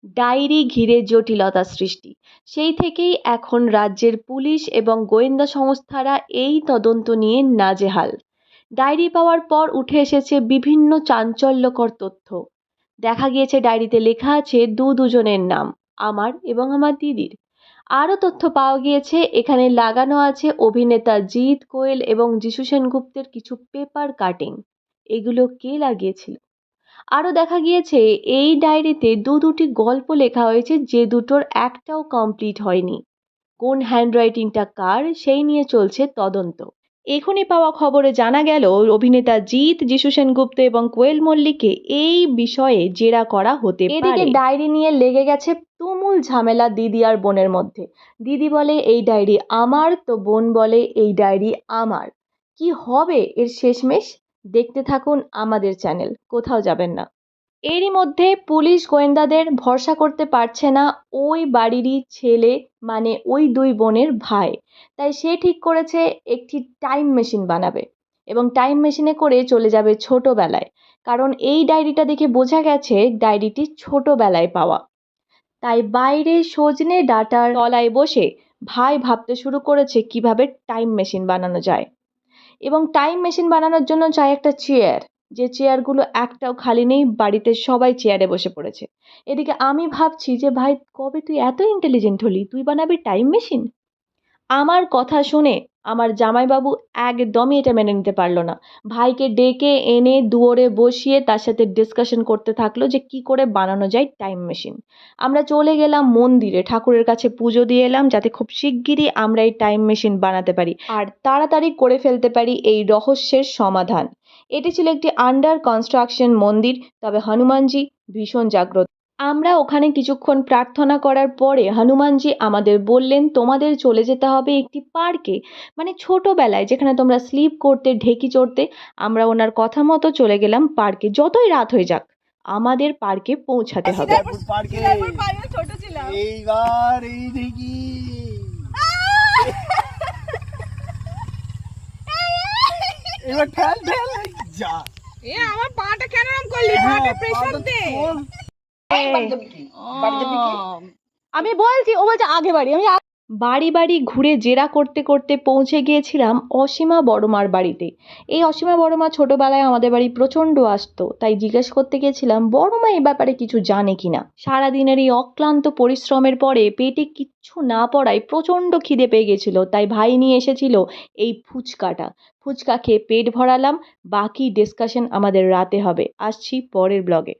Diary ঘিরে জটিলতা সৃষ্টি। সেই থেকেই এখন রাজ্যের পুলিশ এবং গোয়েন্দা সংস্থারা এই তদন্ত নিয়ে নাজেহাল। ডায়েরি পাওয়ার পর উঠে এসেছে বিভিন্ন চাঞ্চল্যকর তথ্য। দেখা গিয়েছে ডায়েরিতে লেখা আছে দুজনের নাম, আমার এবং আমার দিদির। আরও তথ্য পাওয়া গিয়েছে এখানে লাগানো আছে অভিনেতা জিৎ কোয়েল এবং যিশু সেনগুপ্তের কিছু পেপার কাটিং। এগুলো কে লাগিয়েছিল? আরও দেখা গিয়েছে এই ডায়েরিতে দুটি গল্প লেখা হয়েছে, যে দুটোর একটাও কমপ্লিট হয়নি। কোন হ্যান্ডরাইটিংটা কার, সেই নিয়ে চলছে তদন্ত। এখনই পাওয়া খবরে জানা গেল অভিনেতা জিৎ, যিশু সেনগুপ্ত এবং কোয়েল মল্লিককে এই বিষয়ে জেরা করা হতে পারে। এদিকে ডায়েরি নিয়ে লেগে গেছে তুমুল ঝামেলা দিদি আর বোনের মধ্যে। দিদি বলে এই ডায়েরি আমার, তো বোন বলে এই ডায়েরি আমার। কি হবে এর শেষমেশ? দেখতে থাকুন আমাদের চ্যানেল, কোথাও যাবেন না। এরই মধ্যে পুলিশ গোয়েন্দাদের ভরসা করতে পারছে না ওই বাড়িরই ছেলে, মানে ওই দুই বোনের ভাই। তাই সে ঠিক করেছে একটি টাইম মেশিন বানাবে এবং টাইম মেশিনে করে চলে যাবে ছোটবেলায়। কারণ এই ডায়েরিটা দেখে বোঝা গেছে ডায়েরিটি ছোটবেলায় পাওয়া। তাই বাইরে সজনে ডাঁটার তলায় বসে ভাই ভাবতে শুরু করেছে কিভাবে টাইম মেশিন বানানো যায়। এবং টাইম মেশিন বানানোর জন্য চাই একটা চেয়ার, যে চেয়ারগুলো একটাও খালি নেই, বাড়িতে সবাই চেয়ারে বসে পড়েছে। এদিকে আমি ভাবছি যে ভাই, কবে তুই এত ইন্টেলিজেন্ট হলি, তুই বানাবি টাইম মেশিন? আমার কথা শুনে আমার জামাইবাবু একদমই এটা মেনে নিতে পারলো না। ভাইকে ডেকে এনে দুয়ারে বসিয়ে তার সাথে ডিসকাশন করতে থাকলো যে কি করে বানানো যায় টাইম মেশিন। আমরা চলে গেলাম মন্দিরে, ঠাকুরের কাছে পুজো দিয়ে এলাম, যাতে খুব শিগগিরই আমরা এই টাইম মেশিন বানাতে পারি আর তাড়াতাড়ি করে ফেলতে পারি এই রহস্যের সমাধান। এটি ছিল একটি আন্ডার কনস্ট্রাকশন মন্দির, তবে হনুমানজি ভীষণ জাগ্রত। আমরা ওখানে কিছুক্ষণ প্রার্থনা করার পরে হনুমানজি আমাদের বললেন, তোমাদের চলে যেতে হবে একটি পার্কে, মানে ছোটবেলায় যেখানে তোমরা স্লিপ করতে, ঢেকি চড়তে। আমরা ওনার কথা মতো চলে গেলাম পার্কে। যতই রাত হয়ে যাক আমাদের পার্কে পৌঁছাতে হবে। এইবার এই ঢেকি এবার ঠেল ঠেল যা। এ আমার পাটা কেন এরকম করলি? পাটা প্রেসার দে। আমি বলছি, ও বলছে আগে বাড়ি। আমি বাড়ি বাড়ি ঘুরে জেরা করতে করতে পৌঁছে গিয়েছিলাম অসীমা বড়মার বাড়িতে। এই অসীমা বড়মা ছোটবেলায় আমাদের বাড়ি প্রচণ্ড আসতো, তাই জিজ্ঞেস করতে গিয়েছিলাম বড়মা এই ব্যাপারে কিছু জানে কিনা। সারাদিনের এই অক্লান্ত পরিশ্রমের পরে পেটে কিচ্ছু না পড়ায় প্রচণ্ড খিদে পেয়ে গেছিল, তাই ভাই নিয়ে এসেছিল এই ফুচকাটা। ফুচকা খেয়ে পেট ভরালাম, বাকি ডিসকাশন আমাদের রাতে হবে। আসছি পরের ব্লগে।